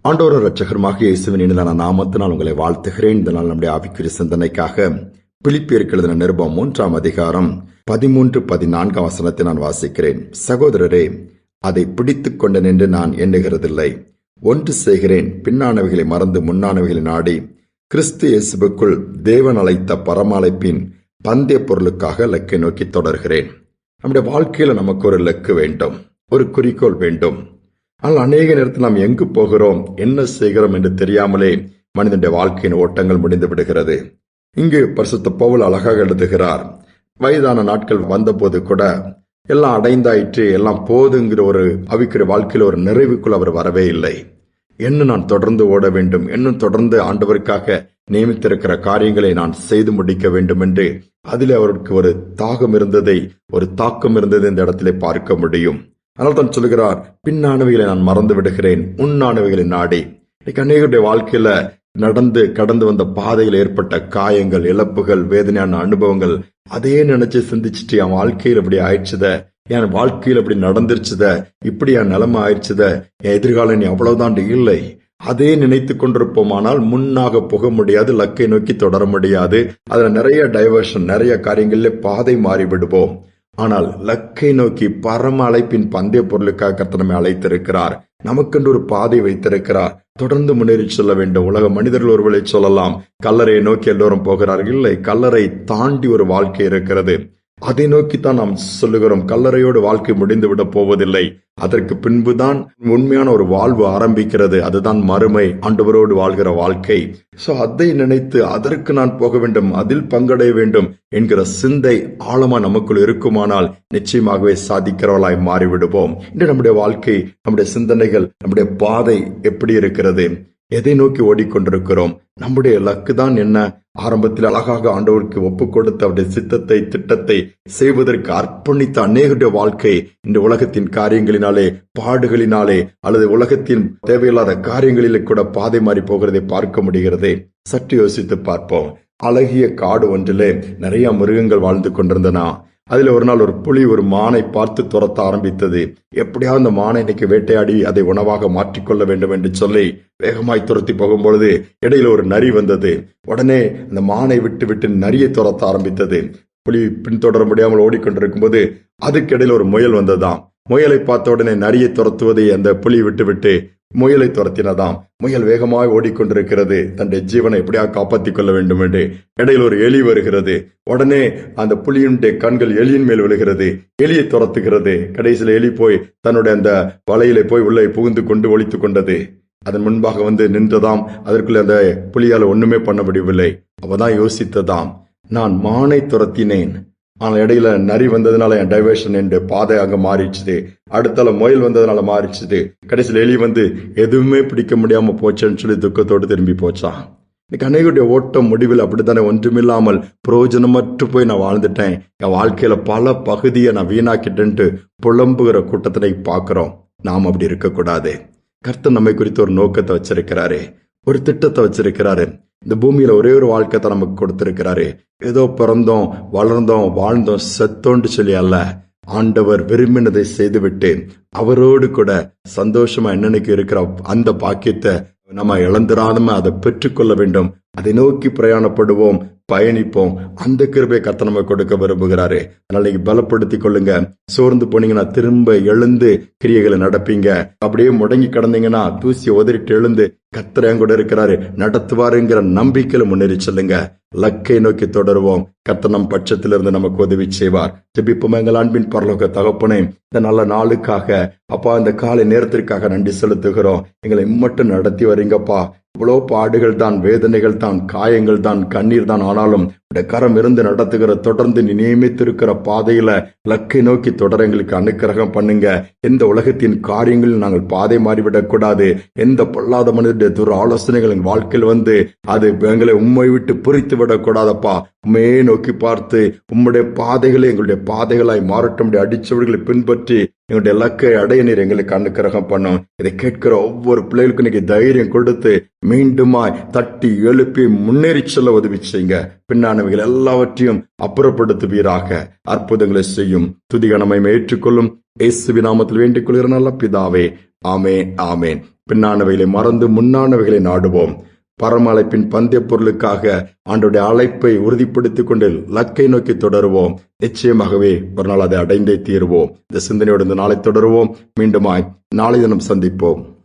ஆண்டவர் இரட்சகருமாக இயேசுவின் இனிதான நாமத்தினால் உங்களை வாழ்த்துகிறேன். இந்த நாள் நம்முடைய ஆவிக்குரிய சிந்தனைக்காக பிலிப்பியருக்கு எழுதின நிருபம் 3ஆம் அதிகாரம் 13-14 வசனத்தை நான் வாசிக்கிறேன். சகோதரரே, அதை பிடித்துக் கொண்டேன் என்று நான் எண்ணுகிறதில்லை. ஒன்று செய்கிறேன், பின்னானவைகளை மறந்து முன்னானவைகளை நாடி கிறிஸ்து இயேசுவுக்குள் தேவன் அழைத்த பரமழைப்பின் பந்தய பொருளுக்காக இலக்கை நோக்கி தொடர்கிறேன். நம்முடைய வாழ்க்கையில நமக்கு ஒரு இலக்கு வேண்டும், ஒரு குறிக்கோள் வேண்டும். ஆனால் அநேக நேரத்தில் நாம் எங்கு போகிறோம், என்ன செய்கிறோம் என்று தெரியாமலே மனிதனுடைய வாழ்க்கையின் ஓட்டங்கள் முடிந்து விடுகிறது. இங்கு பரிசுத்த பவுல் அழகாக எழுதுகிறார், வயதான நாட்கள் வந்தபோது கூட எல்லாம் அடைந்தாயிற்று, எல்லாம் போதுங்கிற ஒரு அவிக்கிற வாழ்க்கையில் ஒரு நிறைவுக்குள் அவர் வரவே இல்லை. இன்னும் நான் தொடர்ந்து ஓட வேண்டும், இன்னும் தொடர்ந்து ஆண்டவருக்காக நியமித்திருக்கிற காரியங்களை நான் செய்து முடிக்க வேண்டும் என்று அதிலே அவருக்கு ஒரு தாகம் இருந்ததை, ஒரு தாக்கம் இருந்ததை இந்த இடத்திலே பார்க்க முடியும். அதனால் தான் சொல்கிறார், பின்னானவைகளை நான் மறந்து விடுகிறேன், முன்னானவைகளை நாடி. இன்னைக்கு அநேகருடைய வாழ்க்கையில கடந்து வந்த பாதையில் ஏற்பட்ட காயங்கள், இழப்புகள், வேதனையான அனுபவங்கள், அதையே நினைச்சு சிந்திச்சுட்டு என் வாழ்க்கையில் இப்படி ஆயிடுச்சுத, என் வாழ்க்கையில் இப்படி நடந்துருச்சுத, இப்படி என் நிலைமை ஆயிடுச்சுத, என் எதிர்காலம் நீ அவ்வளவுதான் இல்லை, அதே நினைத்து கொண்டிருப்போமானால் முன்னாக போக முடியாது, லக்கை நோக்கி தொடர முடியாது. அதுல நிறைய டைவர்ஷன், நிறைய காரியங்களிலே பாதை மாறிவிடுவோம். ஆனால் லக்கை நோக்கி பரம அழைப்பின் பந்தய பொருளுக்காக கர்த்தர் நம்மை அழைத்திருக்கிறார். நமக்கென்று ஒரு பாதை வைத்திருக்கிறார். தொடர்ந்து முன்னேறி செல்ல வேண்டும். உலக மனிதர்கள் ஒருவேளை சொல்லலாம், கல்லறையை நோக்கி எல்லோரும் போகிறார்கள். இல்லை, கல்லறை தாண்டி ஒரு வாழ்க்கை இருக்கிறது. அதை நோக்கித்தான் நாம் சொல்லுகிறோம். கல்லறையோடு வாழ்க்கை முடிந்து விட போவதில்லை. அதற்கு பின்புதான் உண்மையான ஒரு வாழ்வு ஆரம்பிக்கிறது. அதுதான் மறுமை, ஆண்டவரோடு வாழ்கிற வாழ்க்கை. சோ அதை நினைத்து அதற்கு நான் போக வேண்டும், அதில் பங்கடைய வேண்டும் என்கிற சிந்தை ஆழமா நமக்குள் இருக்குமானால் நிச்சயமாகவே சாதிக்கிறவர்களாய் மாறிவிடுவோம். இன்று நம்முடைய வாழ்க்கை, நம்முடைய சிந்தனைகள், நம்முடைய பாதை எப்படி இருக்கிறது? எதை நோக்கி ஓடிக்கொண்டிருக்கிறோம்? நம்முடைய இலக்கு தான் என்ன? ஆரம்பத்தில் அழகாக ஆண்டவருக்கு ஒப்பு கொடுத்து அவருடைய சித்தத்தை, திட்டத்தை செய்வதற்கு அர்ப்பணித்த அநேகருடைய வாழ்க்கை இந்த உலகத்தின் காரியங்களினாலே, பாடுகளினாலே அல்லது உலகத்தின் தேவையில்லாத காரியங்களிலே கூட பாதை மாறி போகிறதை பார்க்க முடிகிறது. சற்று யோசித்து பார்ப்போம். அழகிய காடு ஒன்றிலே நிறைய மிருகங்கள் வாழ்ந்து கொண்டிருந்தன. அதுல ஒரு நாள் ஒரு புலி ஒரு மானை பார்த்து துரத்த ஆரம்பித்தது. எப்படியாவது அந்த மானை இன்னைக்கு வேட்டையாடி அதை உணவாக மாற்றிக்கொள்ள வேண்டும் என்று சொல்லி வேகமாய் துரத்தி போகும்பொழுது இடையில ஒரு நரி வந்தது. உடனே அந்த மானை விட்டு நரியை துரத்த ஆரம்பித்தது. புலி பின்தொடர முடியாமல் ஓடிக்கொண்டிருக்கும் போது அதுக்கு இடையில ஒரு முயல் வந்ததாம். முயலை பார்த்த உடனே நரியை துரத்துவதை அந்த புலி விட்டு முயலை துரத்தினதாம். முயல் வேகமாய் ஓடிக்கொண்டிருக்கிறது, தன்னுடைய ஜீவனை எப்படியாக காப்பாற்றிக் கொள்ள வேண்டும் என்று. இடையில் ஒரு எலி வருகிறது. உடனே அந்த புலியினுடைய கண்கள் எலியின் மேல் விழுகிறது. எலியை துரத்துகிறது. கடைசியில் எலி போய் தன்னுடைய அந்த வலையிலே போய் உள்ளே புகுந்து கொண்டு ஒளித்துக் கொண்டது. அதன் முன்பாக வந்து நின்றதாம். அதற்குள்ள அந்த புலியால் ஒண்ணுமே பண்ண முடியவில்லை. அவதான் யோசித்ததாம், நான் மானை துரத்தினேன், ஆனால் இடையில நரி வந்ததுனால என் டைவர்ஷன் என்று பாதை அங்க மாறிடுச்சுது. அடுத்தால முயல் வந்ததுனால மாறிடுச்சுது. கடைசியில் எலி வந்து எதுவுமே பிடிக்க முடியாம போச்சேன்னு சொல்லி துக்கத்தோடு திரும்பி போச்சான். இன்னைக்கு அநேகருடைய ஓட்டம் முடிவில் அப்படித்தானே, ஒன்றுமில்லாமல் பிரயோஜனமற்று போய் நான் வாழ்ந்துட்டேன், என் வாழ்க்கையில பல பகுதியை நான் வீணாக்கிட்டேன்ட்டு புலம்புகிற கூட்டத்தினை பார்க்கிறோம். நாம் அப்படி இருக்கக்கூடாது. கர்த்தர் நம்மை குறித்து ஒரு நோக்கத்தை வச்சிருக்கிறாரு, ஒரு திட்டத்தை வச்சிருக்கிறாரு. இந்த பூமியில ஒரே ஒரு வாழ்க்கைத்தை நமக்கு கொடுத்திருக்கிறாரு. ஏதோ பிறந்தோம், வளர்ந்தோம், வாழ்ந்தோம், செத்தோண்டு சொல்லி அல்ல. ஆண்டவர் விரும்பினதை செய்துவிட்டு அவரோடு கூட சந்தோஷமா என்னன்னைக்கு இருக்கிற அந்த பாக்கியத்தை நம்ம இழந்துராம அதை பெற்றுக்கொள்ள வேண்டும். அதை நோக்கி பிரயாணப்படுவோம், பயணிப்போம். அந்த கிருபையை கர்த்தர் நம்ம கொடுக்க விரும்புகிறாரு. அதனால நீங்க பலப்படுத்திக் கொள்ளுங்க. சோர்ந்து போனீங்கன்னா திரும்ப எழுந்து கிரியைகளை நடப்பீங்க. அப்படியே முடங்கி கிடந்தீங்கன்னா தூசியை உதறிட்டு எழுந்து கர்த்தர் என் கூட இருக்கிறாரு, நடத்துவாருங்கிற நம்பிக்கையில முன்னேறி செல்லுங்க. லக்கை நோக்கி தொடருவோம். கர்த்தர் நம் பட்சத்திலிருந்து நமக்கு உதவி செய்வார். ஜெபிப்போம். எங்கள் அன்பின் பரலோக தகப்பனே, இந்த நல்ல நாளுக்காக அப்பா, இந்த காலை நேரத்திற்காக நன்றி செலுத்துகிறோம். எங்களை மட்டும் நடத்தி வரீங்கப்பா. இவ்வளவு பாடுகள் தான், வேதனைகள் தான், காயங்கள் தான், கண்ணீர் தான். ஆனாலும் கரம் இருந்து நடத்துகிற, தொடர்ந்து நீ நியமித்திருக்கிற பாதையில லக்கை நோக்கி தொடர எங்களுக்கு அனுக்கிரகம் பண்ணுங்க. எந்த உலகத்தின் காரியங்களில் நாங்கள் பாதை மாறிவிடக் கூடாது. எந்த பொல்லாத மனிதனுடைய துர ஆலோசனைகளின் வாழ்க்கையில் வந்து அது எங்களை உண்மை விட்டு புரித்து விடக்கூடாதப்பா. உண்மையே நோக்கி பார்த்து உம்முடைய பாதைகளை எங்களுடைய பாதைகளாய் மாறட்டும். அடிச்சவர்களை பின்பற்றி எங்களுடைய இலக்கை அடைய நீர் எங்களுக்கு அனுக்கிரகம் பண்ணும். இதை கேட்கிற ஒவ்வொரு பிள்ளைகளுக்கும் இன்னைக்கு தைரியம் கொடுத்து மீண்டுமாய் தட்டி எழுப்பி முன்னேறி செல்ல உதவி செய்யுங்க. பின்னானவைகள் எல்லாவற்றையும் அப்புறப்படுத்துவீராக. அற்புதங்களை செய்யும். துதிகனமை ஏற்றுக்கொள்ளும். இயேசுவின் நாமத்தில் வேண்டிக் கொள்கிற நல்ல பிதாவே, ஆமென், ஆமென். பின்னானவைகளை மறந்து முன்னானவைகளை நாடுவோம். பரம அழைப்பின் பந்தய பொருளுக்காக ஆண்டவருடைய அழைப்பை உறுதிப்படுத்திக் கொண்டு லக்கை நோக்கி தொடருவோம். நிச்சயமாகவே ஒரு நாள் அதை அடைந்தே தீருவோம். இந்த சிந்தனையோடு இந்த நாளை தொடருவோம். மீண்டுமாய் நாளை தினம் சந்திப்போம்.